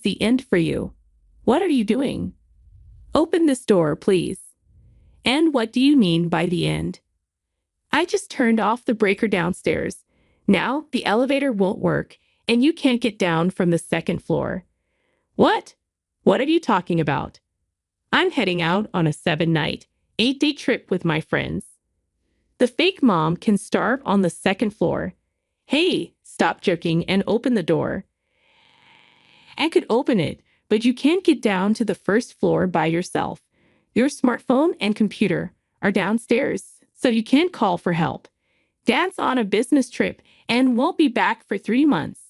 the end for you. What are you doing? Open this door, please. And what do you mean by the end? I just turned off the breaker downstairs. Now the elevator won't work, and you can't get down from the second floor. What? What are you talking about? I'm heading out on a 7-night, 8-day trip with my friends. The fake mom can starve on the second floor. Hey, stop joking and open the door. I could open it, but you can't get down to the first floor by yourself. Your smartphone and computer are downstairs, so you can't call for help. Dad's on a business trip and won't be back for 3 months.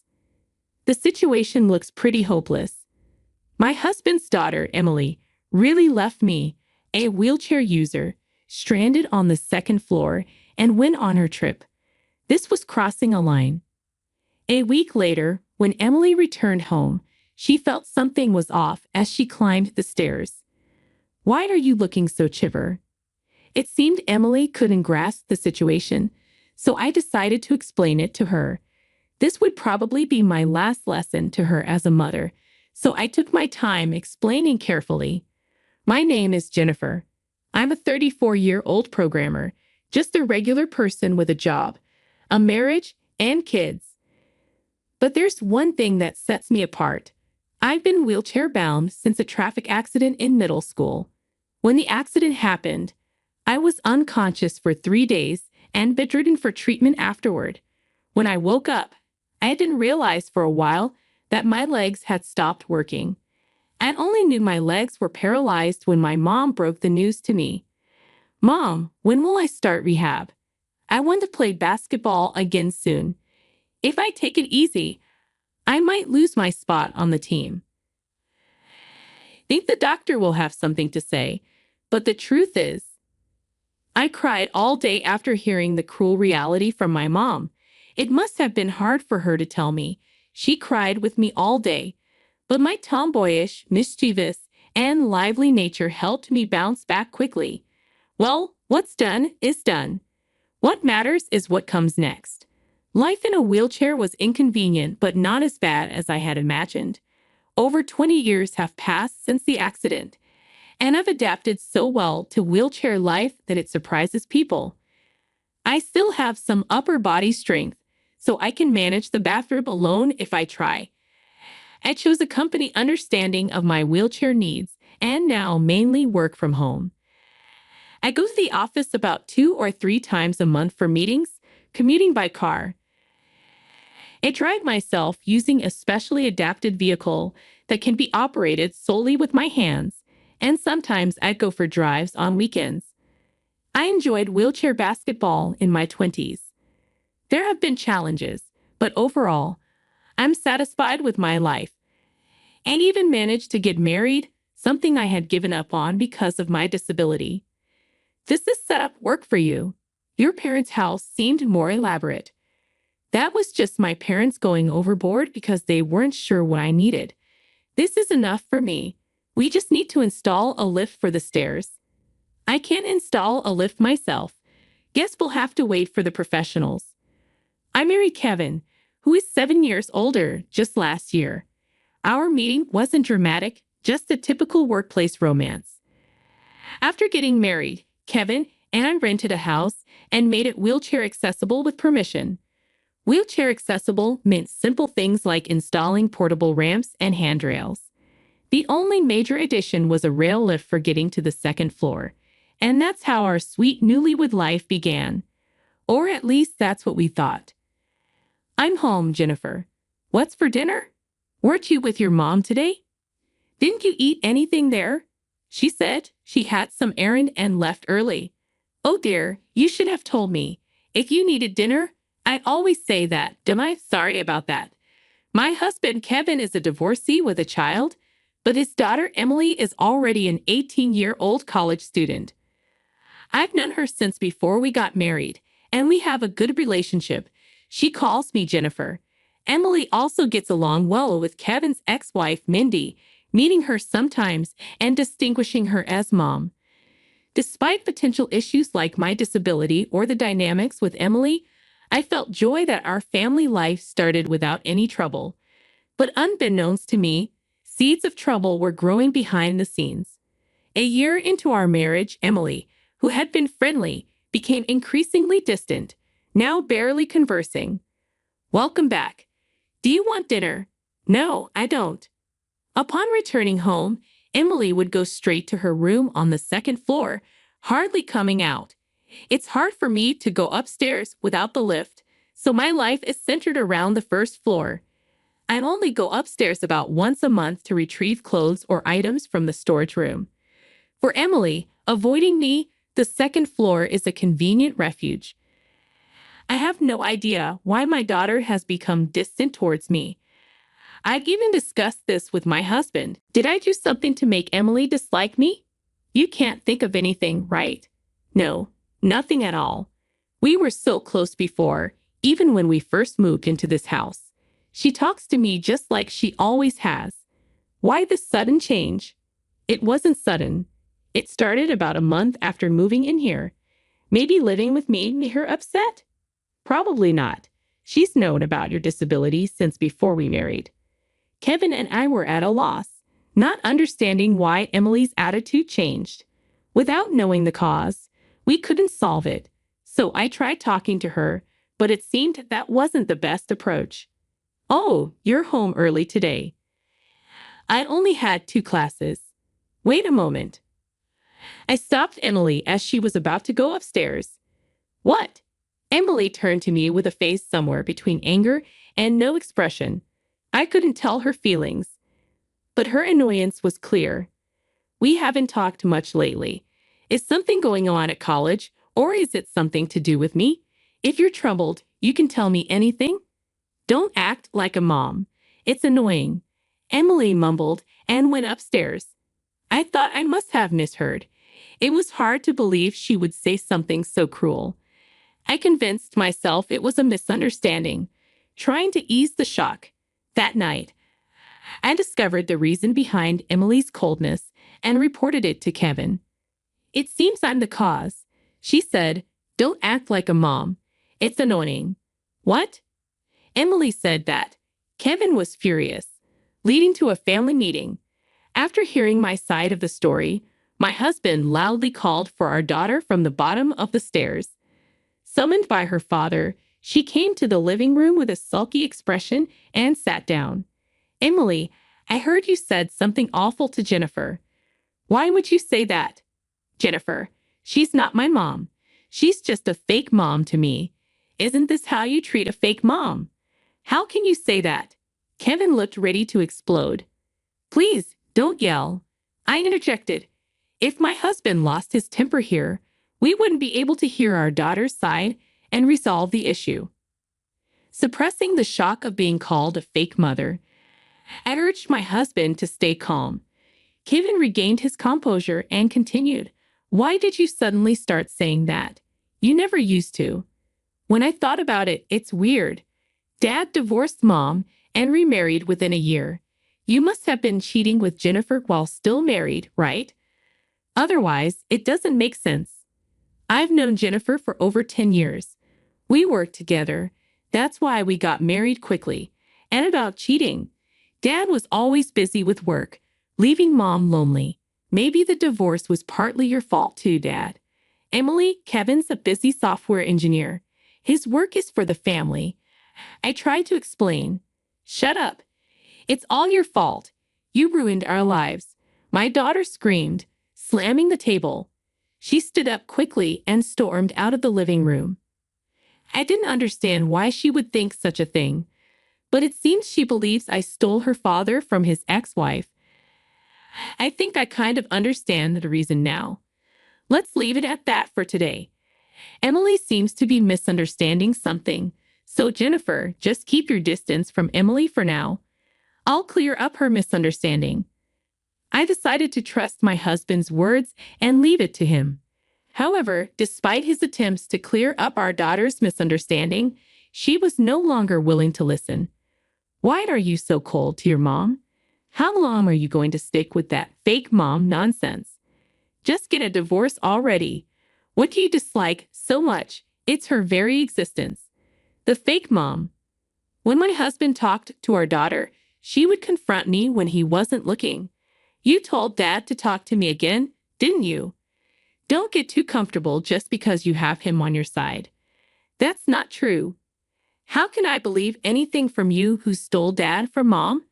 The situation looks pretty hopeless. My husband's daughter, Emily, really left me, a wheelchair user, stranded on the second floor and went on her trip. This was crossing a line. A week later, when Emily returned home, she felt something was off as she climbed the stairs. Why are you looking so chipper? It seemed Emily couldn't grasp the situation, so I decided to explain it to her. This would probably be my last lesson to her as a mother, so I took my time explaining carefully. My name is Jennifer. I'm a 34-year-old programmer, just a regular person with a job, a marriage, and kids. But there's one thing that sets me apart. I've been wheelchair-bound since a traffic accident in middle school. When the accident happened, I was unconscious for 3 days and bedridden for treatment afterward. When I woke up, I didn't realize for a while that my legs had stopped working. I only knew my legs were paralyzed when my mom broke the news to me. Mom, when will I start rehab? I want to play basketball again soon. If I take it easy, I might lose my spot on the team. Think the doctor will have something to say, but the truth is, I cried all day after hearing the cruel reality from my mom. It must have been hard for her to tell me. She cried with me all day, but my tomboyish, mischievous, and lively nature helped me bounce back quickly. Well, what's done is done. What matters is what comes next. Life in a wheelchair was inconvenient, but not as bad as I had imagined. Over 20 years have passed since the accident, and I've adapted so well to wheelchair life that it surprises people. I still have some upper body strength, so I can manage the bathroom alone if I try. I chose a company understanding of my wheelchair needs and now mainly work from home. I go to the office about 2 or 3 times a month for meetings, commuting by car. I drive myself using a specially adapted vehicle that can be operated solely with my hands, and sometimes I go for drives on weekends. I enjoyed wheelchair basketball in my 20s. There have been challenges, but overall, I'm satisfied with my life, and even managed to get married, something I had given up on because of my disability. Does this setup work for you? Your parents' house seemed more elaborate. That was just my parents going overboard because they weren't sure what I needed. This is enough for me. We just need to install a lift for the stairs. I can't install a lift myself. Guess we'll have to wait for the professionals. I married Kevin, who is 7 years older, just last year. Our meeting wasn't dramatic, just a typical workplace romance. After getting married, Kevin and I rented a house and made it wheelchair accessible with permission. Wheelchair accessible meant simple things like installing portable ramps and handrails. The only major addition was a rail lift for getting to the second floor, and that's how our sweet newlywed life began. Or at least that's what we thought. I'm home, Jennifer. What's for dinner? Weren't you with your mom today? Didn't you eat anything there? She said she had some errand and left early. Oh dear, you should have told me. If you needed dinner, I always say that. Am I sorry about that? My husband, Kevin, is a divorcee with a child, but his daughter, Emily, is already an 18-year-old college student. I've known her since before we got married, and we have a good relationship. She calls me Jennifer. Emily also gets along well with Kevin's ex-wife, Mindy, meeting her sometimes and distinguishing her as mom. Despite potential issues like my disability or the dynamics with Emily, I felt joy that our family life started without any trouble. But unbeknownst to me, Seeds of trouble were growing behind the scenes. A year into our marriage, Emily, who had been friendly, became increasingly distant, now barely conversing. "Welcome back. Do you want dinner?" "No, I don't." Upon returning home, Emily would go straight to her room on the second floor, hardly coming out. It's hard for me to go upstairs without the lift, so my life is centered around the first floor. I only go upstairs about once a month to retrieve clothes or items from the storage room. For Emily, avoiding me, the second floor is a convenient refuge. I have no idea why my daughter has become distant towards me. I've even discussed this with my husband. Did I do something to make Emily dislike me? You can't think of anything, right? No, nothing at all. We were so close before, even when we first moved into this house. She talks to me just like she always has. Why this sudden change? It wasn't sudden. It started about a month after moving in here. Maybe living with me made her upset? Probably not. She's known about your disability since before we married. Kevin and I were at a loss, not understanding why Emily's attitude changed. Without knowing the cause, we couldn't solve it, so I tried talking to her, but it seemed that wasn't the best approach. "Oh, you're home early today." I'd only had 2 classes. Wait a moment. I stopped Emily as she was about to go upstairs. "What?" Emily turned to me with a face somewhere between anger and no expression. I couldn't tell her feelings, but her annoyance was clear. "We haven't talked much lately. Is something going on at college, or is it something to do with me? If you're troubled, you can tell me anything. Don't act like a mom. It's annoying." Emily mumbled and went upstairs. I thought I must have misheard. It was hard to believe she would say something so cruel. I convinced myself it was a misunderstanding, trying to ease the shock. That night, I discovered the reason behind Emily's coldness and reported it to Kevin. "It seems I'm the cause," she said. "Don't act like a mom. It's annoying." "What?" Emily said that. Kevin was furious, leading to a family meeting. After hearing my side of the story, my husband loudly called for our daughter from the bottom of the stairs. Summoned by her father, she came to the living room with a sulky expression and sat down. "Emily, I heard you said something awful to Jennifer." "Why would you say that?" "Jennifer, she's not my mom. She's just a fake mom to me. Isn't this how you treat a fake mom?" "How can you say that?" Kevin looked ready to explode. "Please, don't yell," I interjected. If my husband lost his temper here, we wouldn't be able to hear our daughter's side and resolve the issue. Suppressing the shock of being called a fake mother, I urged my husband to stay calm. Kevin regained his composure and continued. "Why did you suddenly start saying that? You never used to." When I thought about it, it's weird. Dad divorced Mom and remarried within a year. You must have been cheating with Jennifer while still married, right? Otherwise, it doesn't make sense. I've known Jennifer for over 10 years. We worked together. That's why we got married quickly. And about cheating, Dad was always busy with work, leaving Mom lonely. Maybe the divorce was partly your fault too, Dad. Emily, Kevin's a busy software engineer. His work is for the family. I tried to explain. "Shut up. It's all your fault. You ruined our lives." My daughter screamed, slamming the table. She stood up quickly and stormed out of the living room. I didn't understand why she would think such a thing, but it seems she believes I stole her father from his ex-wife. I think I kind of understand the reason now. Let's leave it at that for today. Emily seems to be misunderstanding something, so Jennifer, just keep your distance from Emily for now. I'll clear up her misunderstanding. I decided to trust my husband's words and leave it to him. However, despite his attempts to clear up our daughter's misunderstanding, she was no longer willing to listen. "Why are you so cold to your mom? How long are you going to stick with that fake mom nonsense? Just get a divorce already. What do you dislike so much? It's her very existence." The fake mom. When my husband talked to our daughter, She would confront me when he wasn't looking. You told Dad to talk to me again, didn't you? Don't get too comfortable just because you have him on your side. That's not true. How can I believe anything from you who stole Dad from Mom?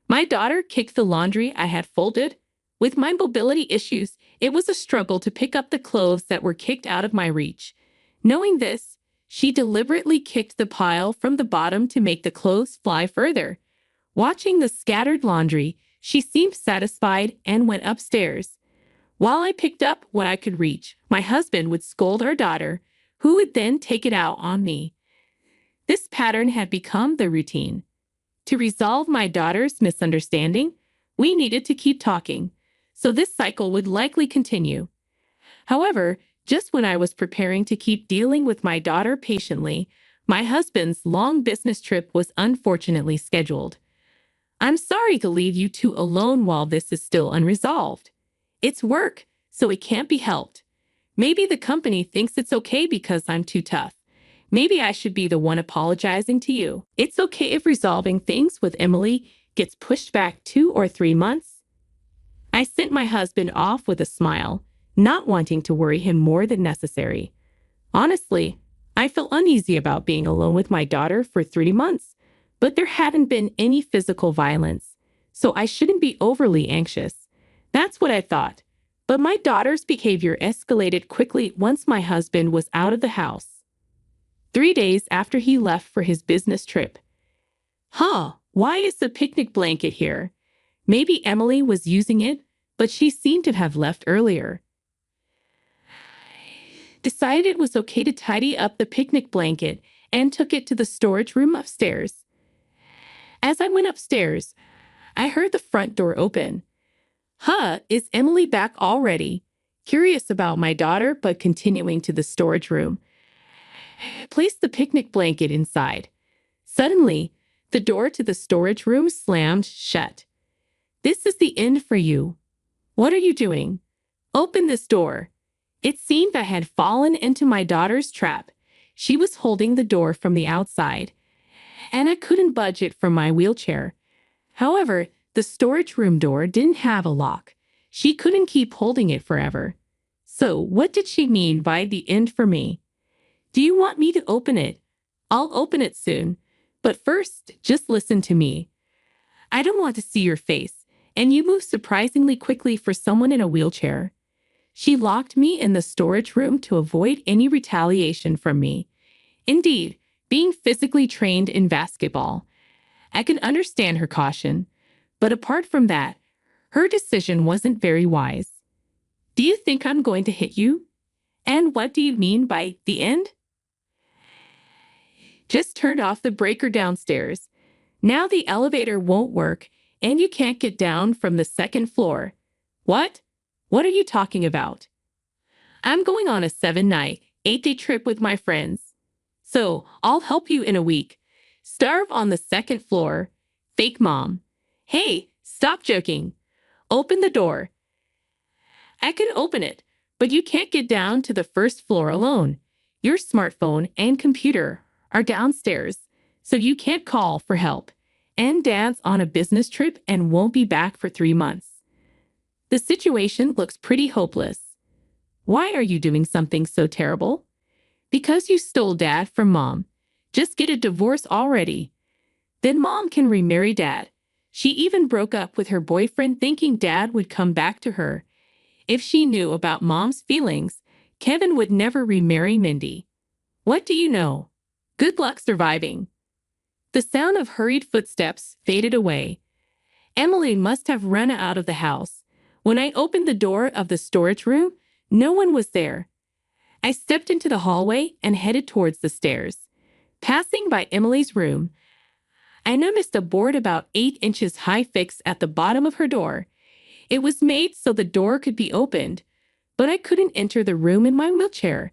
My daughter kicked the laundry I had folded. With my mobility issues, it was a struggle to pick up the clothes that were kicked out of my reach. Knowing this, she deliberately kicked the pile from the bottom to make the clothes fly further. Watching the scattered laundry, she seemed satisfied and went upstairs. While I picked up what I could reach, my husband would scold our daughter, who would then take it out on me. This pattern had become the routine. To resolve my daughter's misunderstanding, we needed to keep talking, so this cycle would likely continue. However, just when I was preparing to keep dealing with my daughter patiently, my husband's long business trip was unfortunately scheduled. I'm sorry to leave you two alone while this is still unresolved. It's work, so it can't be helped. Maybe the company thinks it's okay because I'm too tough. Maybe I should be the one apologizing to you. It's okay if resolving things with Emily gets pushed back 2 or 3 months. I sent my husband off with a smile, not wanting to worry him more than necessary. Honestly, I felt uneasy about being alone with my daughter for 3 months, but there hadn't been any physical violence, so I shouldn't be overly anxious. That's what I thought. But my daughter's behavior escalated quickly once my husband was out of the house. 3 days after he left for his business trip. Why is the picnic blanket here? Maybe Emily was using it, but she seemed to have left earlier. Decided it was okay to tidy up the picnic blanket and took it to the storage room upstairs. As I went upstairs, I heard the front door open. Is Emily back already? Curious about my daughter, but continuing to the storage room. Placed the picnic blanket inside. Suddenly, the door to the storage room slammed shut. This is the end for you. What are you doing? Open this door. It seemed I had fallen into my daughter's trap. She was holding the door from the outside, and I couldn't budge it from my wheelchair. However, the storage room door didn't have a lock. She couldn't keep holding it forever. So what did she mean by the end for me? Do you want me to open it? I'll open it soon. But first, just listen to me. I don't want to see your face, and you move surprisingly quickly for someone in a wheelchair. She locked me in the storage room to avoid any retaliation from me. Indeed, being physically trained in basketball, I could understand her caution. But apart from that, her decision wasn't very wise. Do you think I'm going to hit you? And what do you mean by the end? Just turned off the breaker downstairs. Now the elevator won't work, and you can't get down from the second floor. What? What are you talking about? I'm going on a 7-night, 8-day trip with my friends. So I'll help you in a week. Starve on the second floor. Fake mom. Hey, stop joking. Open the door. I can open it, but you can't get down to the first floor alone. Your smartphone and computer are downstairs, so you can't call for help. And Dad's on a business trip and won't be back for 3 months. The situation looks pretty hopeless. Why are you doing something so terrible? Because you stole Dad from Mom. Just get a divorce already. Then Mom can remarry Dad. She even broke up with her boyfriend thinking Dad would come back to her. If she knew about Mom's feelings, Kevin would never remarry Mindy. What do you know? Good luck surviving. The sound of hurried footsteps faded away. Emily must have run out of the house. When I opened the door of the storage room, no one was there. I stepped into the hallway and headed towards the stairs. Passing by Emily's room, I noticed a board about 8 inches high fixed at the bottom of her door. It was made so the door could be opened, but I couldn't enter the room in my wheelchair.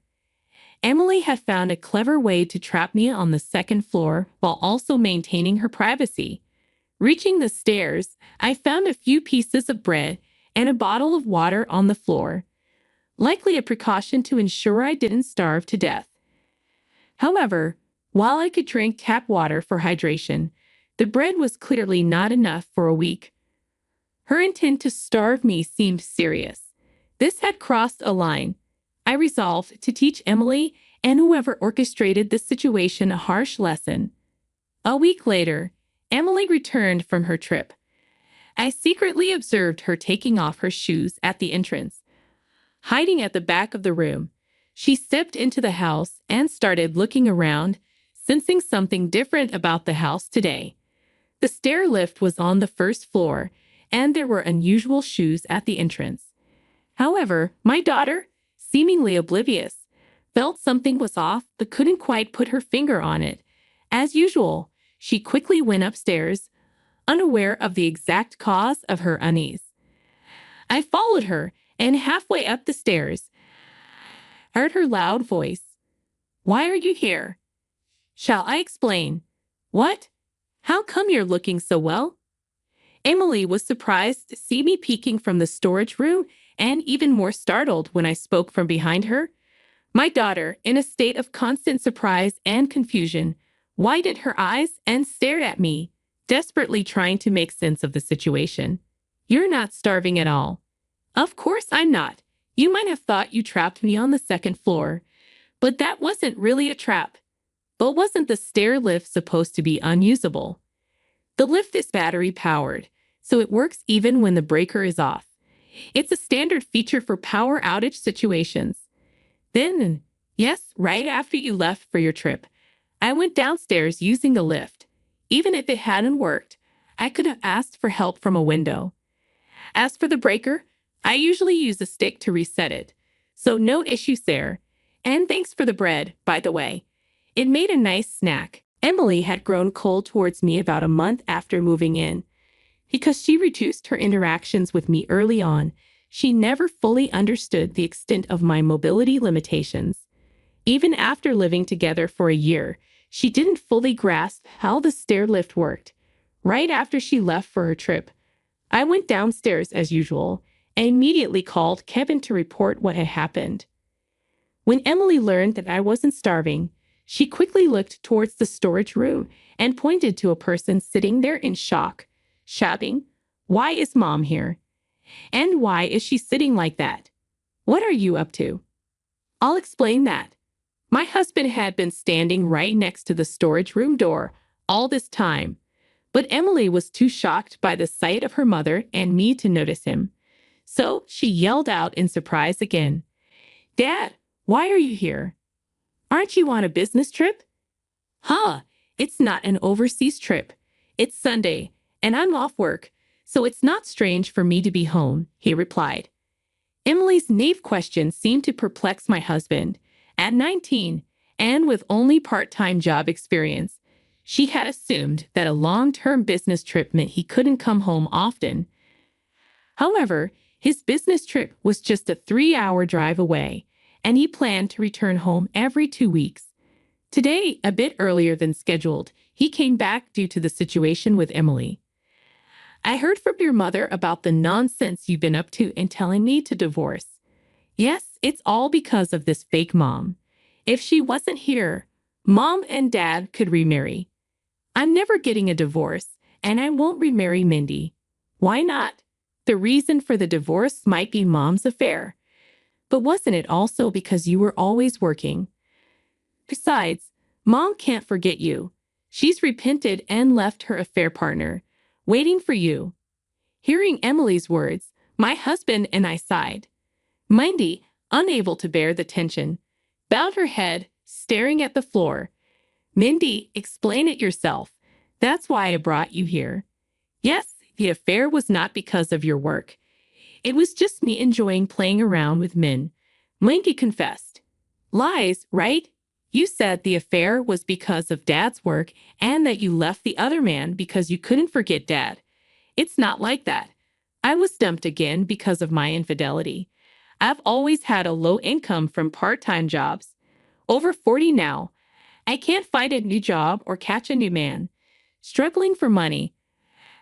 Emily had found a clever way to trap me on the second floor while also maintaining her privacy. Reaching the stairs, I found a few pieces of bread and a bottle of water on the floor, likely a precaution to ensure I didn't starve to death. However, while I could drink tap water for hydration, The bread was clearly not enough for a week. Her intent to starve me seemed serious. This had crossed a line. I resolved to teach Emily and whoever orchestrated this situation a harsh lesson. A week later, Emily returned from her trip. I secretly observed her taking off her shoes at the entrance. Hiding at the back of the room, she stepped into the house and started looking around, sensing something different about the house today. The stair lift was on the first floor, and there were unusual shoes at the entrance. However, my daughter, seemingly oblivious, felt something was off but couldn't quite put her finger on it. As usual, she quickly went upstairs, unaware of the exact cause of her unease. I followed her, and halfway up the stairs, I heard her loud voice. "Why are you here?" "Shall I explain?" "What? How come you're looking so well?" Emily was surprised to see me peeking from the storage room and even more startled when I spoke from behind her. My daughter, in a state of constant surprise and confusion, widened her eyes and stared at me, desperately trying to make sense of the situation. "You're not starving at all." "Of course I'm not. You might have thought you trapped me on the second floor, but that wasn't really a trap." "But wasn't the stair lift supposed to be unusable?" "The lift is battery powered, so it works even when the breaker is off. It's a standard feature for power outage situations." Then, yes, right after you left for your trip, I went downstairs using the lift. Even if it hadn't worked, I could have asked for help from a window. As for the breaker, I usually use a stick to reset it, so no issues there. And thanks for the bread, by the way. It made a nice snack. Emily had grown cold towards me about a month after moving in. Because she reduced her interactions with me early on, she never fully understood the extent of my mobility limitations. Even after living together for a year, she didn't fully grasp how the stair lift worked. Right after she left for her trip, I went downstairs as usual and immediately called Kevin to report what had happened. When Emily learned that I wasn't starving, she quickly looked towards the storage room and pointed to a person sitting there in shock, shouting, "Why is Mom here? And why is she sitting like that? What are you up to?" "I'll explain that." My husband had been standing right next to the storage room door all this time, but Emily was too shocked by the sight of her mother and me to notice him. So she yelled out in surprise again, "Dad, why are you here? Aren't you on a business trip?" "Huh, it's not an overseas trip. It's Sunday, and I'm off work, so it's not strange for me to be home," he replied. Emily's naive question seemed to perplex my husband. At 19, and with only part-time job experience, she had assumed that a long-term business trip meant he couldn't come home often. However, his business trip was just a 3-hour drive away, and he planned to return home every 2 weeks. Today, a bit earlier than scheduled, he came back due to the situation with Emily. "I heard from your mother about the nonsense you've been up to in telling me to divorce. Yes, it's all because of this fake mom. If she wasn't here, Mom and Dad could remarry. I'm never getting a divorce, and I won't remarry Mindy." "Why not? The reason for the divorce might be Mom's affair. But wasn't it also because you were always working? Besides, Mom can't forget you. She's repented and left her affair partner, waiting for you." Hearing Emily's words, my husband and I sighed. Mindy, unable to bear the tension, bowed her head, staring at the floor. "Mindy, explain it yourself. That's why I brought you here." "Yes, the affair was not because of your work. It was just me enjoying playing around with men," Mindy confessed. "Lies, right? You said the affair was because of Dad's work and that you left the other man because you couldn't forget Dad. It's not like that. I was dumped again because of my infidelity. I've always had a low income from part-time jobs. Over 40 now. I can't find a new job or catch a new man. Struggling for money.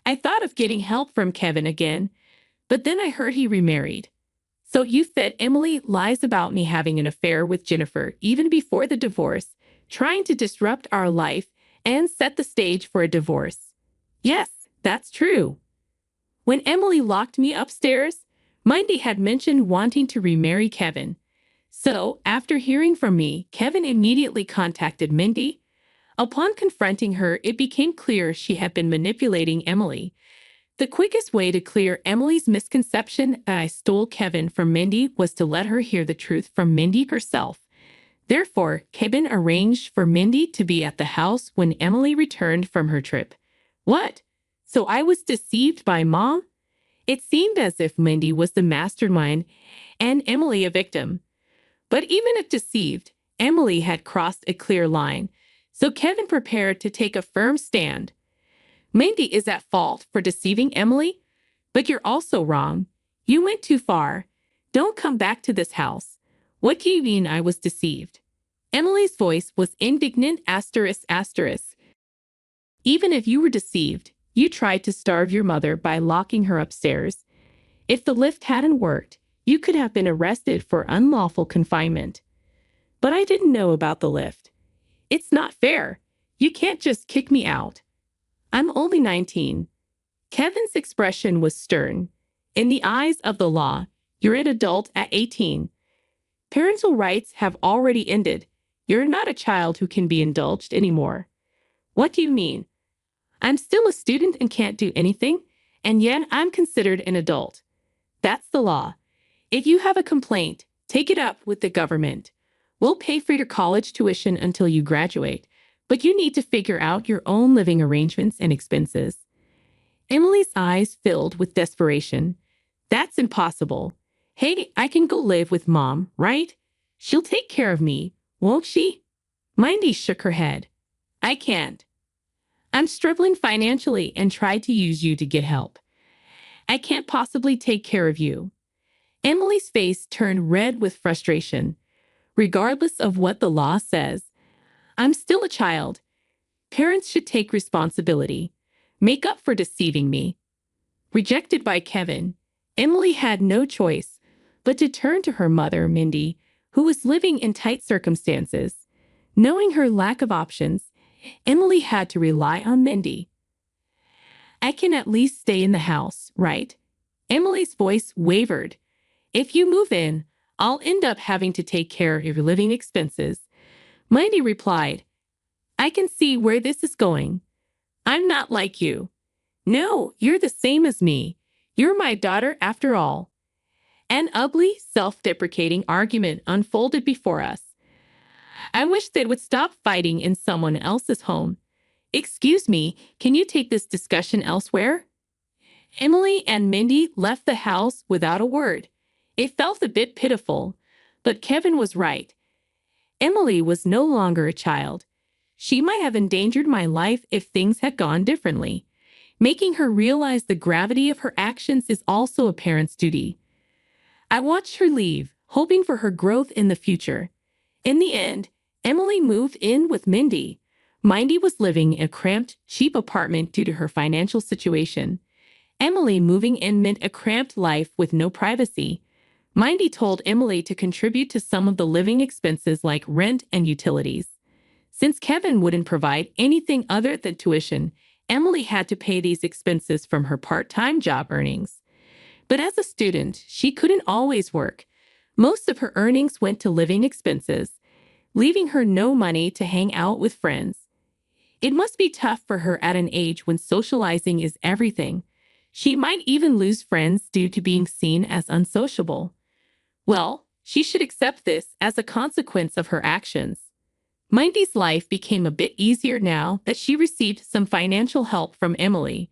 I thought of getting help from Kevin again, but then I heard he remarried." "So you fed Emily lies about me having an affair with Jennifer even before the divorce, trying to disrupt our life and set the stage for a divorce." Yes, that's true. When Emily locked me upstairs, Mindy had mentioned wanting to remarry Kevin. So, after hearing from me, Kevin immediately contacted Mindy. Upon confronting her, it became clear she had been manipulating Emily. The quickest way to clear Emily's misconception that I stole Kevin from Mindy was to let her hear the truth from Mindy herself. Therefore, Kevin arranged for Mindy to be at the house when Emily returned from her trip. What? So I was deceived by Mom? It seemed as if Mindy was the mastermind and Emily a victim. But even if deceived, Emily had crossed a clear line, so Kevin prepared to take a firm stand. Mindy is at fault for deceiving Emily, but you're also wrong. You went too far. Don't come back to this house. What do you mean I was deceived? Emily's voice was indignant ***. Even if you were deceived, you tried to starve your mother by locking her upstairs. If the lift hadn't worked, you could have been arrested for unlawful confinement. But I didn't know about the lift. It's not fair. You can't just kick me out. I'm only 19. Kevin's expression was stern. In the eyes of the law, you're an adult at 18. Parental rights have already ended. You're not a child who can be indulged anymore. What do you mean? I'm still a student and can't do anything, and yet I'm considered an adult. That's the law. If you have a complaint, take it up with the government. We'll pay for your college tuition until you graduate, but you need to figure out your own living arrangements and expenses. Emily's eyes filled with desperation. That's impossible. Hey, I can go live with Mom, right? She'll take care of me, won't she? Mindy shook her head. I can't. I'm struggling financially and tried to use you to get help. I can't possibly take care of you. Emily's face turned red with frustration. Regardless of what the law says, I'm still a child. Parents should take responsibility. Make up for deceiving me. Rejected by Kevin, Emily had no choice but to turn to her mother, Mindy, who was living in tight circumstances. Knowing her lack of options, Emily had to rely on Mindy. I can at least stay in the house, right? Emily's voice wavered. If you move in, I'll end up having to take care of your living expenses. Mindy replied, I can see where this is going. I'm not like you. No, you're the same as me. You're my daughter after all. An ugly, self-deprecating argument unfolded before us. I wish they would stop fighting in someone else's home. Excuse me, can you take this discussion elsewhere? Emily and Mindy left the house without a word. It felt a bit pitiful, but Kevin was right. Emily was no longer a child. She might have endangered my life if things had gone differently. Making her realize the gravity of her actions is also a parent's duty. I watched her leave, hoping for her growth in the future. In the end, Emily moved in with Mindy. Mindy was living in a cramped, cheap apartment due to her financial situation. Emily moving in meant a cramped life with no privacy. Mindy told Emily to contribute to some of the living expenses like rent and utilities. Since Kevin wouldn't provide anything other than tuition, Emily had to pay these expenses from her part-time job earnings. But as a student, she couldn't always work. Most of her earnings went to living expenses, leaving her no money to hang out with friends. It must be tough for her at an age when socializing is everything. She might even lose friends due to being seen as unsociable. Well, she should accept this as a consequence of her actions. Mindy's life became a bit easier now that she received some financial help from Emily.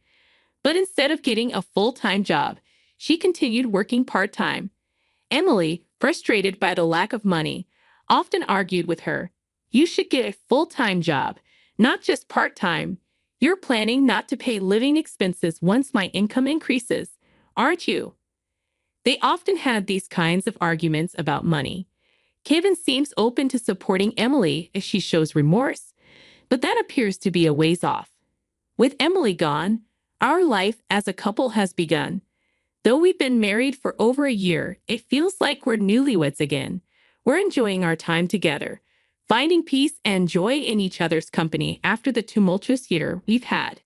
But instead of getting a full-time job, she continued working part-time. Emily, frustrated by the lack of money, often argued with her, "You should get a full-time job, not just part-time. You're planning not to pay living expenses once my income increases, aren't you?" They often had these kinds of arguments about money. Kevin seems open to supporting Emily if she shows remorse, but that appears to be a ways off. With Emily gone, our life as a couple has begun. Though we've been married for over a year, it feels like we're newlyweds again. We're enjoying our time together, finding peace and joy in each other's company after the tumultuous year we've had.